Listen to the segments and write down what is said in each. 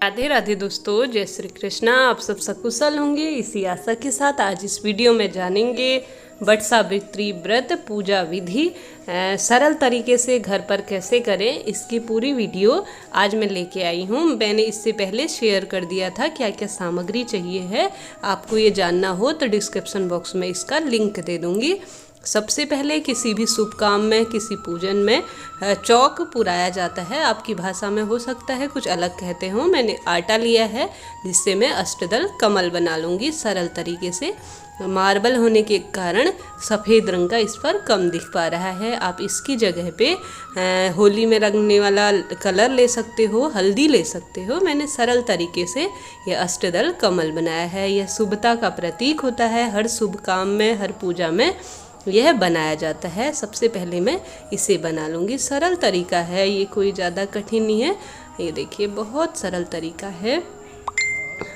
राधे राधे दोस्तों, जय श्री कृष्णा। आप सब सकुशल होंगे इसी आशा के साथ आज इस वीडियो में जानेंगे वट सावित्री व्रत पूजा विधि सरल तरीके से घर पर कैसे करें। इसकी पूरी वीडियो आज मैं लेके आई हूँ। मैंने इससे पहले शेयर कर दिया था क्या क्या सामग्री चाहिए है। आपको ये जानना हो तो डिस्क्रिप्शन बॉक्स में इसका लिंक दे दूँगी। सबसे पहले किसी भी शुभ काम में, किसी पूजन में चौक पुराया जाता है। आपकी भाषा में हो सकता है कुछ अलग कहते हो। मैंने आटा लिया है जिससे मैं अष्टदल कमल बना लूँगी सरल तरीके से। मार्बल होने के कारण सफ़ेद रंग का इस पर कम दिख पा रहा है। आप इसकी जगह पे होली में रंगने वाला कलर ले सकते हो, हल्दी ले सकते हो। मैंने सरल तरीके से यह अष्टदल कमल बनाया है। यह शुभता का प्रतीक होता है। हर शुभ काम में, हर पूजा में यह बनाया जाता है। सबसे पहले मैं इसे बना लूँगी। सरल तरीका है ये, कोई ज़्यादा कठिन नहीं है। ये देखिए बहुत सरल तरीका है।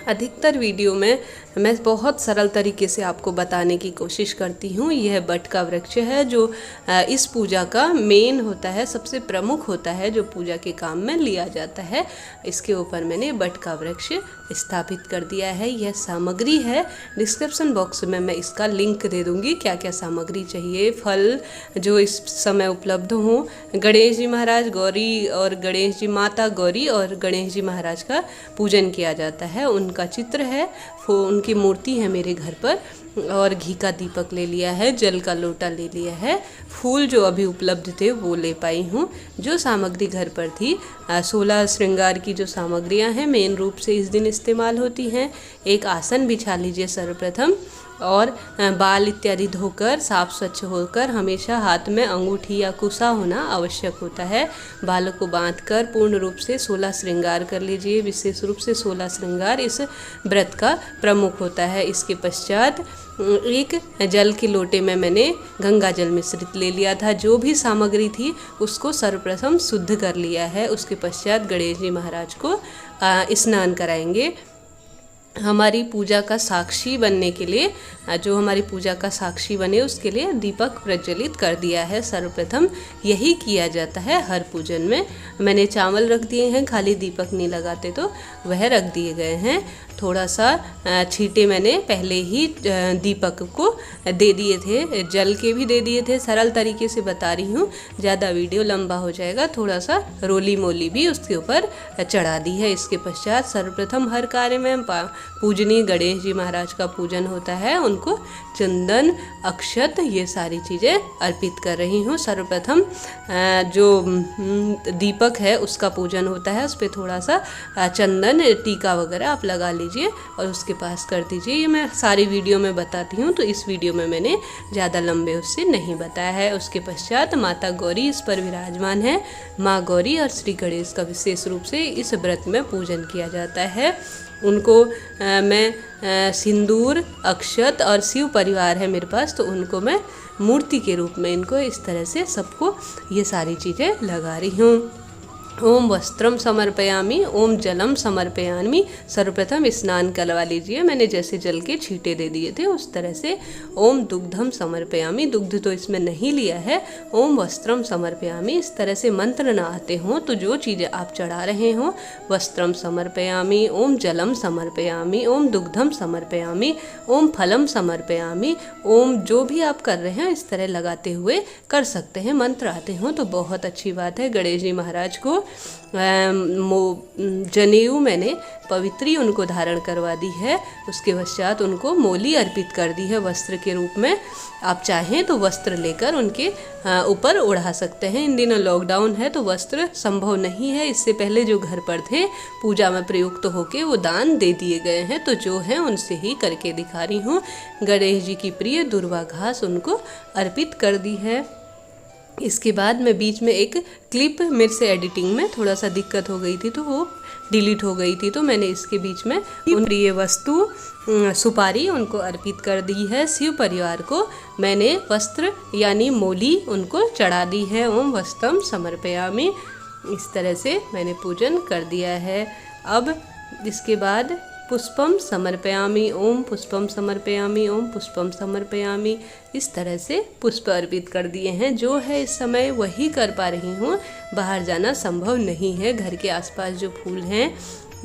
अधिकतर वीडियो में मैं बहुत सरल तरीके से आपको बताने की कोशिश करती हूँ। यह बट का वृक्ष है जो इस पूजा का मेन होता है, सबसे प्रमुख होता है, जो पूजा के काम में लिया जाता है। इसके ऊपर मैंने बट का वृक्ष स्थापित कर दिया है। यह सामग्री है, डिस्क्रिप्शन बॉक्स में मैं इसका लिंक दे दूँगी क्या क्या सामग्री चाहिए। फल जो इस समय उपलब्ध हों, गणेश जी महाराज, गौरी और गणेश जी, माता गौरी और गणेश जी महाराज का पूजन किया जाता है। उनका चित्र है, उनकी मूर्ति है मेरे घर पर। और घी का दीपक ले लिया है, जल का लोटा ले लिया है, फूल जो अभी उपलब्ध थे वो ले पाई हूँ। जो सामग्री घर पर थी 16 श्रृंगार की जो सामग्रियाँ हैं मेन रूप से इस दिन इस्तेमाल होती हैं। एक आसन बिछा लीजिए सर्वप्रथम, और बाल इत्यादि धोकर साफ स्वच्छ होकर हमेशा हाथ में अंगूठी या कुसा होना आवश्यक होता है। बालों को बांधकर पूर्ण रूप से 16 श्रृंगार कर लीजिए। विशेष रूप से 16 श्रृंगार इस व्रत का प्रमुख होता है। इसके पश्चात एक जल के लोटे में मैंने गंगा जल मिश्रित ले लिया था। जो भी सामग्री थी उसको सर्वप्रथम शुद्ध कर लिया है। उसके पश्चात गणेश जी महाराज को स्नान कराएंगे। हमारी पूजा का साक्षी बनने के लिए, जो हमारी पूजा का साक्षी बने उसके लिए दीपक प्रज्वलित कर दिया है। सर्वप्रथम यही किया जाता है हर पूजन में। मैंने चावल रख दिए हैं, खाली दीपक नहीं लगाते तो वह रख दिए गए हैं। थोड़ा सा छींटे मैंने पहले ही दीपक को दे दिए थे, जल के भी दे दिए थे। सरल तरीके से बता रही हूँ, ज़्यादा वीडियो लंबा हो जाएगा। थोड़ा सा रोली मोली भी उसके ऊपर चढ़ा दी है। इसके पश्चात सर्वप्रथम हर कार्य में पूजनीय गणेश जी महाराज का पूजन होता है। उनको चंदन, अक्षत, ये सारी चीज़ें अर्पित कर रही हूँ। सर्वप्रथम जो दीपक है उसका पूजन होता है। उस पर थोड़ा सा चंदन, टीका वगैरह आप लगा लीजिए और उसके पास कर दीजिए। ये मैं सारी वीडियो में बताती हूँ, तो इस वीडियो में मैंने ज़्यादा लंबे उससे नहीं बताया है। उसके पश्चात माता गौरी इस पर विराजमान है। माँ गौरी और श्री गणेश का विशेष रूप से इस व्रत में पूजन किया जाता है। उनको मैं सिंदूर, अक्षत और शिव परिवार है मेरे पास, तो उनको मैं मूर्ति के रूप में इनको इस तरह से सबको ये सारी चीज़ें लगा रही हूँ। ओम वस्त्रम समर्पयामि, ओम जलम समर्पयामि। सर्वप्रथम स्नान करवा लीजिए। मैंने जैसे जल के छींटे दे दिए थे उस तरह से। ओम दुग्धम समर्पयामि, दुग्ध तो इसमें नहीं लिया है। ओम वस्त्रम समर्पयामि, इस तरह से मंत्र ना आते हों तो जो चीज़ें आप चढ़ा रहे हों, वस्त्रम समर्पयामि, ओम जलम समर्पयामि, ओम दुग्धम समर्पयामि, ओम फलम समर्पयामि, ओम जो भी आप कर रहे हैं इस तरह लगाते हुए कर सकते हैं। मंत्र आते हों तो बहुत अच्छी बात है। गणेश जी महाराज को जनेऊ मैंने पवित्री उनको धारण करवा दी है। उसके पश्चात उनको मोली अर्पित कर दी है वस्त्र के रूप में। आप चाहें तो वस्त्र लेकर उनके ऊपर ओढ़ा सकते हैं। इन दिनों लॉकडाउन है तो वस्त्र संभव नहीं है। इससे पहले जो घर पर थे पूजा में प्रयुक्त होके वो दान दे दिए गए हैं, तो जो है उनसे ही करके दिखा रही हूँ। गणेश जी की प्रिय दुर्वा घास उनको अर्पित कर दी है। इसके बाद मैं बीच में एक क्लिप, मेरे से एडिटिंग में थोड़ा सा दिक्कत हो गई थी तो वो डिलीट हो गई थी, तो मैंने इसके बीच में उन प्रिय वस्तु सुपारी उनको अर्पित कर दी है। शिव परिवार को मैंने वस्त्र यानी मोली उनको चढ़ा दी है। ओम वस्त्रम समर्पयामि, इस तरह से मैंने पूजन कर दिया है। अब इसके बाद पुष्पम समर्पयामि, ओम पुष्पम समर्पयामि, ओम पुष्पम समर्पयामि। इस तरह से पुष्प अर्पित कर दिए हैं। जो है इस समय वही कर पा रही हूँ, बाहर जाना संभव नहीं है। घर के आसपास जो फूल हैं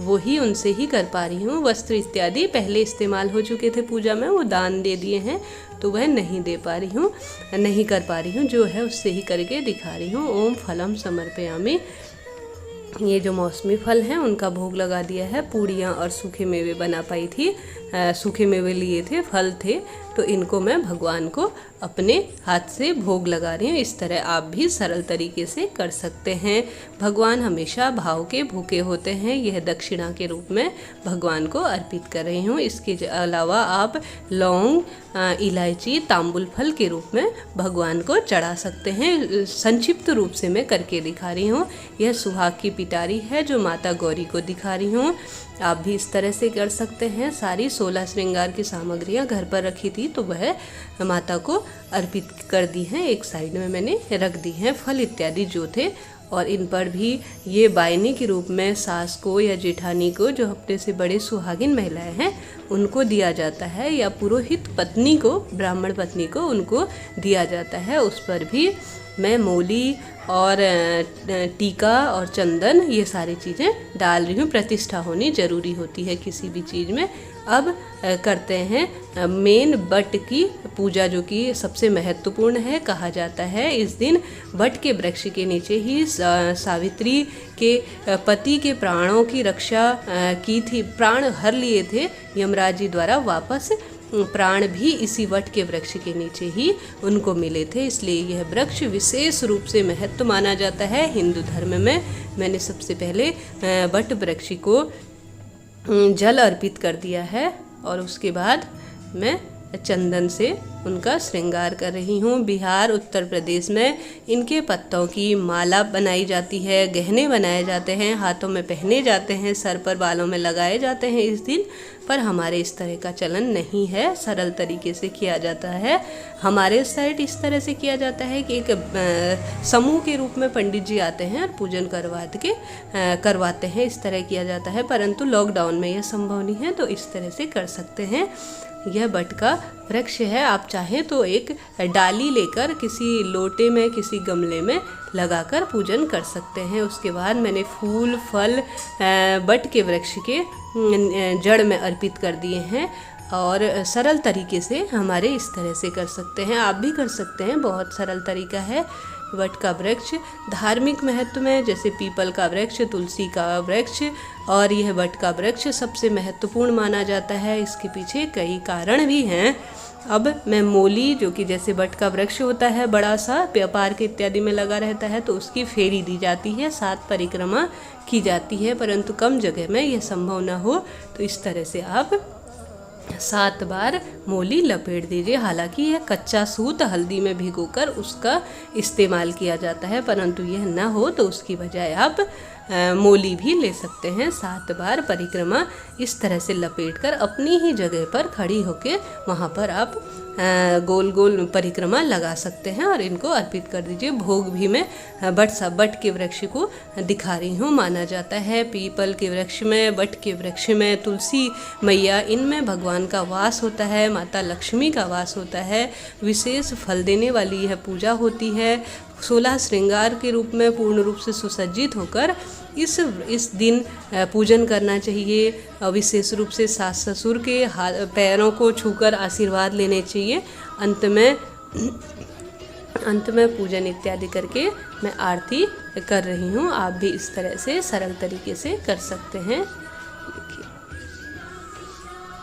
वही उनसे ही कर पा रही हूँ। वस्त्र इत्यादि पहले इस्तेमाल हो चुके थे पूजा में, वो दान दे दिए हैं, तो वह नहीं दे पा रही हूँ, नहीं कर पा रही हूँ। जो है उससे ही करके दिखा रही हूँ। ओम फलम समर्पयामि। ये जो मौसमी फल हैं उनका भोग लगा दिया है। पूड़ियाँ और सूखे मेवे बना पाई थी, सूखे मेवे लिए थे, फल थे, तो इनको मैं भगवान को अपने हाथ से भोग लगा रही हूँ। इस तरह आप भी सरल तरीके से कर सकते हैं। भगवान हमेशा भाव के भूखे होते हैं। यह दक्षिणा के रूप में भगवान को अर्पित कर रही हूँ। इसके अलावा आप लौंग, इलायची, तांबुल फल के रूप में भगवान को चढ़ा सकते हैं। संक्षिप्त रूप से मैं करके दिखा रही हूँ। यह सुहाग की पिटारी है जो माता गौरी को दिखा रही हूँ। आप भी इस तरह से कर सकते हैं। सारी 16 श्रृंगार की सामग्रियाँ घर पर रखी थी तो वह माता को अर्पित कर दी हैं, एक साइड में मैंने रख दी हैं। फल इत्यादि जो थे, और इन पर भी ये बायने के रूप में सास को या जेठानी को, जो अपने से बड़े सुहागिन महिलाएं हैं, उनको दिया जाता है, या पुरोहित पत्नी को, ब्राह्मण पत्नी को उनको दिया जाता है। उस पर भी मैं मूली और टीका और चंदन ये सारी चीज़ें डाल रही हूँ। प्रतिष्ठा होनी ज़रूरी होती है किसी भी चीज़ में। अब करते हैं मेन बट की पूजा, जो कि सबसे महत्वपूर्ण है। कहा जाता है इस दिन बट के वृक्ष के नीचे ही सावित्री के पति के प्राणों की रक्षा की थी। प्राण हर लिए थे यमराज जी द्वारा, वापस प्राण भी इसी वट के वृक्ष के नीचे ही उनको मिले थे। इसलिए यह वृक्ष विशेष रूप से महत्व माना जाता है हिंदू धर्म में। मैंने सबसे पहले वट वृक्ष को जल अर्पित कर दिया है, और उसके बाद मैं चंदन से उनका श्रृंगार कर रही हूँ। बिहार, उत्तर प्रदेश में इनके पत्तों की माला बनाई जाती है, गहने बनाए जाते हैं, हाथों में पहने जाते हैं, सर पर बालों में लगाए जाते हैं इस दिन। पर हमारे इस तरह का चलन नहीं है, सरल तरीके से किया जाता है। हमारे साइड इस तरह से किया जाता है कि एक समूह के रूप में पंडित जी आते हैं और पूजन करवाते हैं। इस तरह किया जाता है, परंतु लॉकडाउन में यह संभव नहीं है, तो इस तरह से कर सकते हैं। यह बट का वृक्ष है। आप चाहें तो एक डाली लेकर किसी लोटे में, किसी गमले में लगाकर पूजन कर सकते हैं। उसके बाद मैंने फूल, फल बट के वृक्ष के जड़ में अर्पित कर दिए हैं, और सरल तरीके से हमारे इस तरह से कर सकते हैं। आप भी कर सकते हैं, बहुत सरल तरीका है। वट का वृक्ष धार्मिक महत्व में, जैसे पीपल का वृक्ष, तुलसी का वृक्ष और यह वट का वृक्ष सबसे महत्वपूर्ण माना जाता है। इसके पीछे कई कारण भी हैं। अब मैं मोली, जो कि जैसे वट का वृक्ष होता है बड़ा सा, व्यापार के इत्यादि में लगा रहता है, तो उसकी फेरी दी जाती है, 7 परिक्रमा की जाती है। परंतु कम जगह में यह संभव न हो, तो इस तरह से आप 7 बार मोली लपेट दीजिए। हालांकि यह कच्चा सूत हल्दी में भिगोकर उसका इस्तेमाल किया जाता है, परंतु यह न हो तो उसकी बजाय आप मोली भी ले सकते हैं। 7 बार परिक्रमा इस तरह से लपेटकर अपनी ही जगह पर खड़ी होके वहाँ पर आप गोल गोल परिक्रमा लगा सकते हैं और इनको अर्पित कर दीजिए। भोग भी मैं बट के वृक्ष को दिखा रही हूँ। माना जाता है पीपल के वृक्ष में, बट के वृक्ष में, तुलसी मैया, इनमें भगवान का वास होता है, माता लक्ष्मी का वास होता है। विशेष फल देने वाली यह पूजा होती है। 16 श्रृंगार के रूप में पूर्ण रूप से सुसज्जित होकर इस दिन पूजन करना चाहिए। विशेष रूप से सास ससुर के पैरों को छूकर आशीर्वाद लेने चाहिए। अंत में पूजन इत्यादि करके मैं आरती कर रही हूँ। आप भी इस तरह से सरल तरीके से कर सकते हैं। देखिए,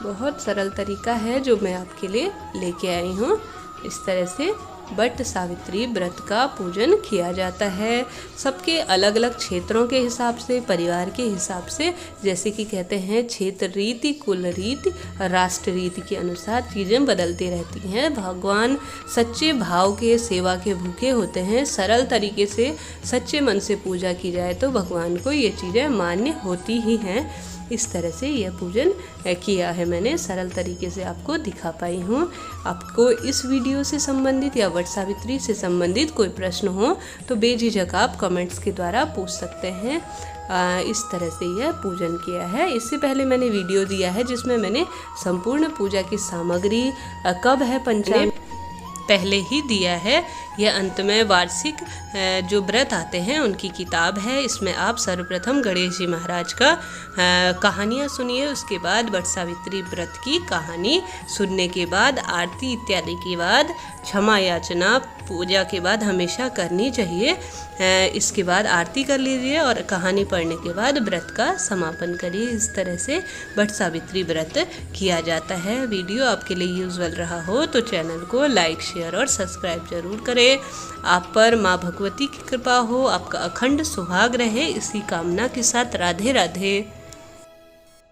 बहुत सरल तरीका है जो मैं आपके लिए लेके आई हूँ। इस तरह से बट सावित्री व्रत का पूजन किया जाता है। सबके अलग अलग क्षेत्रों के हिसाब से, परिवार के हिसाब से, जैसे कि कहते हैं क्षेत्र रीति, कुल रीति, राष्ट्र रीति के अनुसार चीज़ें बदलती रहती हैं। भगवान सच्चे भाव के, सेवा के भूखे होते हैं। सरल तरीके से, सच्चे मन से पूजा की जाए तो भगवान को ये चीज़ें मान्य होती ही हैं। इस तरह से यह पूजन किया है मैंने, सरल तरीके से आपको दिखा पाई हूँ। आपको इस वीडियो से संबंधित या वट सावित्री से संबंधित कोई प्रश्न हो तो बेझिझक आप कमेंट्स के द्वारा पूछ सकते हैं। इस तरह से यह पूजन किया है। इससे पहले मैंने वीडियो दिया है जिसमें मैंने संपूर्ण पूजा की सामग्री कब है पंचांग पहले ही दिया है। यह अंत में वार्षिक जो व्रत आते हैं उनकी किताब है। इसमें आप सर्वप्रथम गणेश जी महाराज का कहानियाँ सुनिए, उसके बाद वट सावित्री व्रत की कहानी सुनने के बाद आरती इत्यादि के बाद क्षमा याचना पूजा के बाद हमेशा करनी चाहिए। इसके बाद आरती कर लीजिए और कहानी पढ़ने के बाद व्रत का समापन करिए। इस तरह से वट सावित्री व्रत किया जाता है। वीडियो आपके लिए यूजफुल रहा हो तो चैनल को लाइक शेयर और सब्सक्राइब जरूर करें। आप पर माँ भगवती की कृपा हो, आपका अखंड सुहाग रहे, इसी कामना के साथ राधे राधे।